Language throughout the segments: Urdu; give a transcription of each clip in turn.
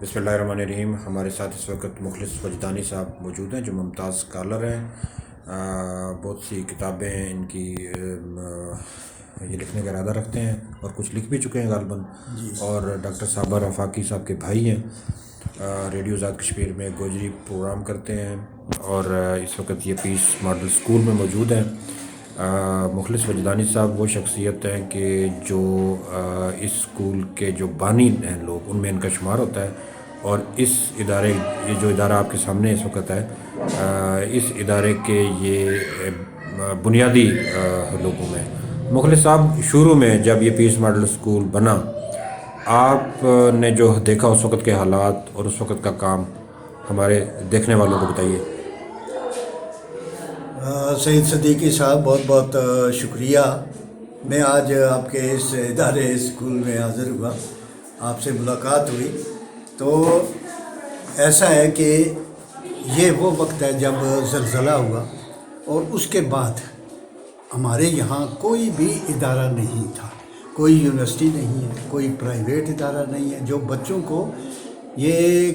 بسم اللہ الرحمن الرحیم. ہمارے ساتھ اس وقت مخلص وجدانی صاحب موجود ہیں جو ممتاز اسکالر ہیں. بہت سی کتابیں ان کی یہ لکھنے کا ارادہ رکھتے ہیں اور کچھ لکھ بھی چکے ہیں غالباً. اور ڈاکٹر صابر رفاقی صاحب کے بھائی ہیں. ریڈیو آزاد کشمیر میں گوجری پروگرام کرتے ہیں اور اس وقت یہ پیس ماڈل اسکول میں موجود ہیں. مخلص وجدانی صاحب وہ شخصیت ہیں کہ جو اس اسکول کے جو بانی ہیں لوگ ان میں ان کا شمار ہوتا ہے. اور اس ادارے یہ جو ادارہ آپ کے سامنے اس وقت ہے اس ادارے کے یہ بنیادی لوگوں میں. مخلص صاحب شروع میں جب یہ پیس ماڈل اسکول بنا آپ نے جو دیکھا اس وقت کے حالات اور اس وقت کا کام ہمارے دیکھنے والوں کو بتائیے. سید صدیقی صاحب بہت بہت شکریہ. میں آج آپ کے اس ادارے اسکول میں حاضر ہوا, آپ سے ملاقات ہوئی تو ایسا ہے کہ یہ وہ وقت ہے جب زلزلہ ہوا اور اس کے بعد ہمارے یہاں کوئی بھی ادارہ نہیں تھا, کوئی یونیورسٹی نہیں ہے, کوئی پرائیویٹ ادارہ نہیں ہے جو بچوں کو یہ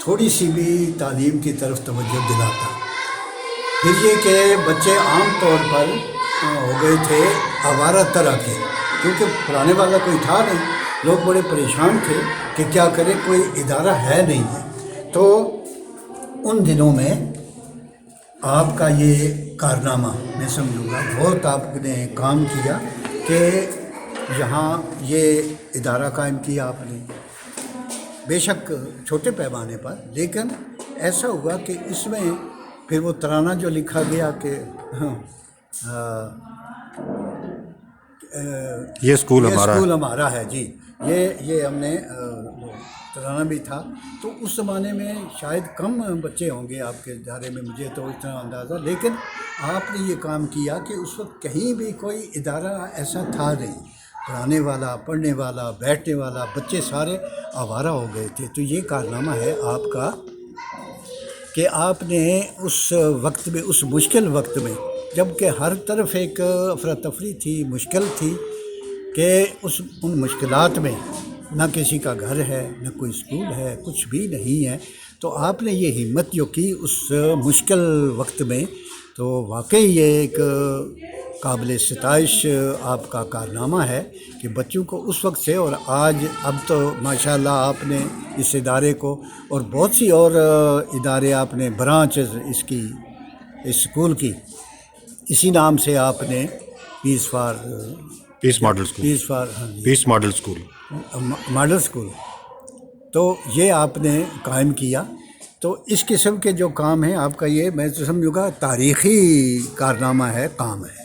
تھوڑی سی بھی تعلیم کی طرف توجہ دلاتا. پھر یہ کہ بچے عام طور پر ہو گئے تھے آوارہ طرح کے, کیونکہ پڑھانے والا کوئی تھا نہیں. لوگ بڑے پریشان تھے کہ کیا کرے, کوئی ادارہ ہے نہیں ہے. تو ان دنوں میں آپ کا یہ کارنامہ میں سمجھوں گا بہت آپ نے کام کیا کہ یہاں یہ ادارہ قائم کیا آپ نے, بے شک چھوٹے پیمانے پر, لیکن ایسا ہوا کہ اس میں پھر وہ ترانہ جو لکھا گیا کہ یہ اسکول ہمارا ہے. جی یہ ہم نے ترانہ بھی تھا. تو اس زمانے میں شاید کم بچے ہوں گے آپ کے ادارے میں, مجھے تو اتنا اندازہ, لیکن آپ نے یہ کام کیا کہ اس وقت کہیں بھی کوئی ادارہ ایسا تھا نہیں پڑھانے والا, پڑھنے والا, بیٹھنے والا. بچے سارے آوارہ ہو گئے تھے. تو یہ کارنامہ ہے آپ کا کہ آپ نے اس وقت میں, اس مشکل وقت میں, جب کہ ہر طرف ایک افراتفری تھی, مشکل تھی, کہ ان مشکلات میں نہ کسی کا گھر ہے, نہ کوئی اسکول ہے, کچھ بھی نہیں ہے. تو آپ نے یہ ہمت جو کی اس مشکل وقت میں, تو واقعی یہ ایک قابل ستائش آپ کا کارنامہ ہے کہ بچوں کو اس وقت سے اور آج اب تو ماشاءاللہ آپ نے اس ادارے کو اور بہت سی اور ادارے آپ نے برانچز اس کی, اس اسکول کی, اسی نام سے آپ نے پیس ماڈل اسکول تو یہ آپ نے قائم کیا. تو اس قسم کے جو کام ہیں آپ کا, یہ میں تو سمجھوں گا تاریخی کارنامہ ہے, کام ہے.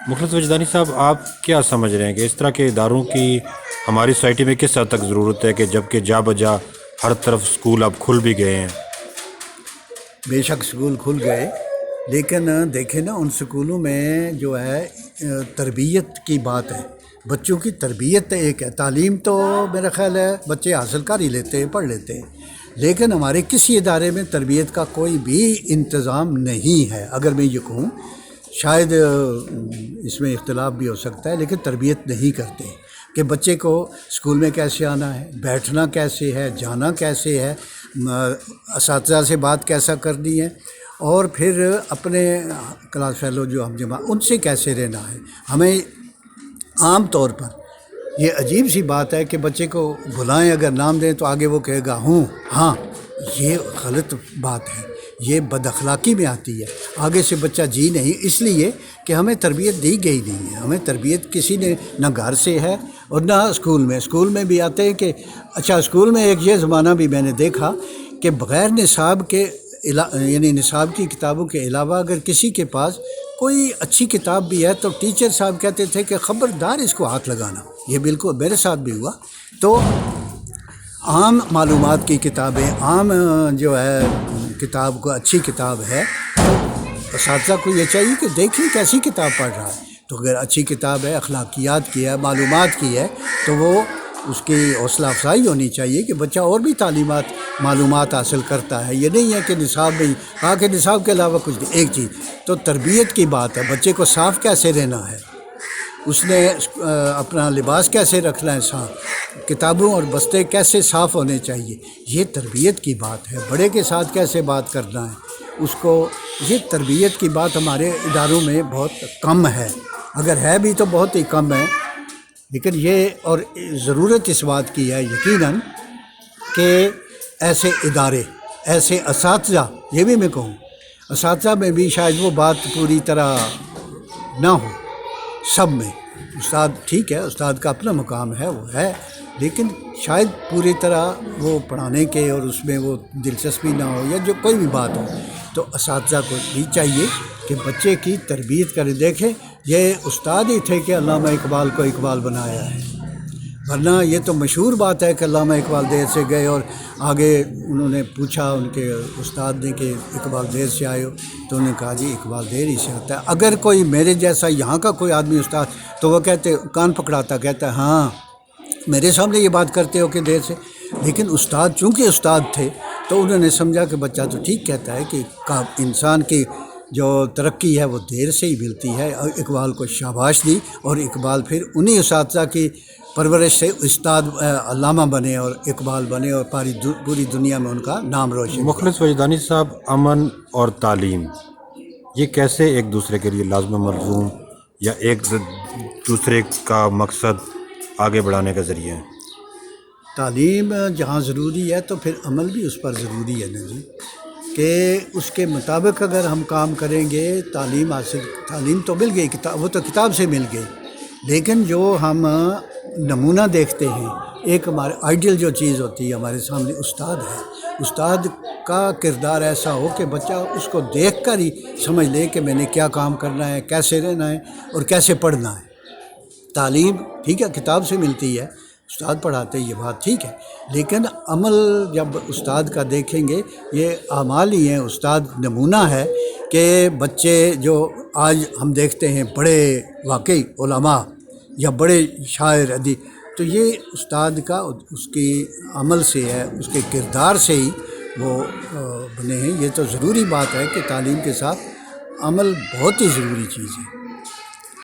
مخلص وجدانی صاحب آپ کیا سمجھ رہے ہیں کہ اس طرح کے اداروں کی ہماری سوسائٹی میں کس حد تک ضرورت ہے, کہ جب کہ جا بجا ہر طرف اسکول اب کھل بھی گئے ہیں؟ بے شک اسکول کھل گئے, لیکن دیکھیں نا ان اسکولوں میں جو ہے تربیت کی بات ہے, بچوں کی تربیت ایک ہے. تعلیم تو میرا خیال ہے بچے حاصل کر ہی لیتے ہیں, پڑھ لیتے ہیں, لیکن ہمارے کسی ادارے میں تربیت کا کوئی بھی انتظام نہیں ہے. اگر میں یہ کہوں, شاید اس میں اختلاف بھی ہو سکتا ہے, لیکن تربیت نہیں کرتے کہ بچے کو اسکول میں کیسے آنا ہے, بیٹھنا کیسے ہے, جانا کیسے ہے, اساتذہ سے بات کیسا کرنی ہے, اور پھر اپنے کلاس فیلو جو ہم جمع ان سے کیسے رہنا ہے. ہمیں عام طور پر یہ عجیب سی بات ہے کہ بچے کو بلائیں, اگر نام دیں تو آگے وہ کہے گا ہوں ہاں. یہ غلط بات ہے, یہ بد اخلاقی میں آتی ہے. آگے سے بچہ جی نہیں, اس لیے کہ ہمیں تربیت دی گئی نہیں ہے. ہمیں تربیت کسی نے نہ گھر سے ہے اور نہ اسکول میں. اسکول میں بھی آتے ہیں کہ اچھا, اسکول میں ایک یہ زمانہ بھی میں نے دیکھا کہ بغیر نصاب کے یعنی نصاب کی کتابوں کے علاوہ اگر کسی کے پاس کوئی اچھی کتاب بھی ہے تو ٹیچر صاحب کہتے تھے کہ خبردار اس کو ہاتھ لگانا. یہ بالکل میرے ساتھ بھی ہوا. تو عام معلومات کی کتابیں, عام جو ہے کتاب کو اچھی کتاب ہے, تو اساتذہ کو یہ چاہیے کہ دیکھیں کیسی کتاب پڑھ رہا ہے. تو اگر اچھی کتاب ہے, اخلاقیات کی ہے, معلومات کی ہے, تو وہ اس کی حوصلہ افزائی ہونی چاہیے کہ بچہ اور بھی معلومات حاصل کرتا ہے. یہ نہیں ہے کہ نصاب میں کہا کہ نصاب کے علاوہ کچھ نہیں. ایک چیز تو تربیت کی بات ہے, بچے کو صاف کیسے رہنا ہے, اس نے اپنا لباس کیسے رکھنا ہے صاف، کتابوں اور بستے کیسے صاف ہونے چاہیے، یہ تربیت کی بات ہے۔ بڑے کے ساتھ کیسے بات کرنا ہے اس کو، یہ تربیت کی بات ہمارے اداروں میں بہت کم ہے، اگر ہے بھی تو بہت ہی کم ہے۔ لیکن یہ اور ضرورت اس بات کی ہے یقیناً کہ ایسے ادارے، ایسے اساتذہ، یہ بھی میں کہوں اساتذہ میں بھی شاید وہ بات پوری طرح نہ ہو سب میں۔ استاد ٹھیک ہے، استاد کا اپنا مقام ہے، وہ ہے، لیکن شاید پوری طرح وہ پڑھانے کے اور اس میں وہ دلچسپی نہ ہو، یا جو کوئی بھی بات ہو، تو اساتذہ کو بھی چاہیے کہ بچے کی تربیت کریں۔ دیکھیں یہ استاد ہی تھے کہ علامہ اقبال کو اقبال بنایا ہے، ورنہ یہ تو مشہور بات ہے کہ علامہ اقبال دیر سے گئے اور آگے انہوں نے پوچھا ان کے استاد نے کہ اقبال دیر سے آئے ہو، تو انہوں نے کہا جی اقبال دیر ہی سے آتا ہے۔ اگر کوئی میرے جیسا یہاں کا کوئی آدمی استاد تو وہ کہتے کان پکڑاتا، کہتا ہے ہاں میرے سامنے یہ بات کرتے ہو کہ دیر سے، لیکن استاد چونکہ استاد تھے تو انہوں نے سمجھا کہ بچہ تو ٹھیک کہتا ہے کہ انسان کی جو ترقی ہے وہ دیر سے ہی ملتی ہے، اور اقبال کو شاباش دی، اور اقبال پھر انہی اساتذہ کی پرورش سے استاد علامہ بنے اور اقبال بنے، اور پوری دنیا میں ان کا نام روشن۔ مخلص وجدانی صاحب، امن اور تعلیم یہ کیسے ایک دوسرے کے لیے لازم و ملزوم یا ایک دوسرے کا مقصد آگے بڑھانے کا ذریعہ ہے؟ تعلیم جہاں ضروری ہے تو پھر عمل بھی اس پر ضروری ہے نا جی، کہ اس کے مطابق اگر ہم کام کریں گے، تعلیم تو مل گئی، وہ تو کتاب سے مل گئی، لیکن جو ہم نمونہ دیکھتے ہیں، ایک ہمارے آئیڈیل جو چیز ہوتی ہے ہمارے سامنے استاد ہے، استاد کا کردار ایسا ہو کہ بچہ اس کو دیکھ کر ہی سمجھ لے کہ میں نے کیا کام کرنا ہے، کیسے رہنا ہے اور کیسے پڑھنا ہے۔ تعلیم ٹھیک ہے کتاب سے ملتی ہے، استاد پڑھاتے یہ بات ٹھیک ہے، لیکن عمل جب استاد کا دیکھیں گے، یہ اعمال ہی ہیں۔ استاد نمونہ ہے کہ بچے جو آج ہم دیکھتے ہیں بڑے واقعی علماء یا بڑے شاعر ادیب، تو یہ استاد کا اس کی عمل سے ہے، اس کے کردار سے ہی وہ بنے ہیں۔ یہ تو ضروری بات ہے کہ تعلیم کے ساتھ عمل بہت ہی ضروری چیز ہے۔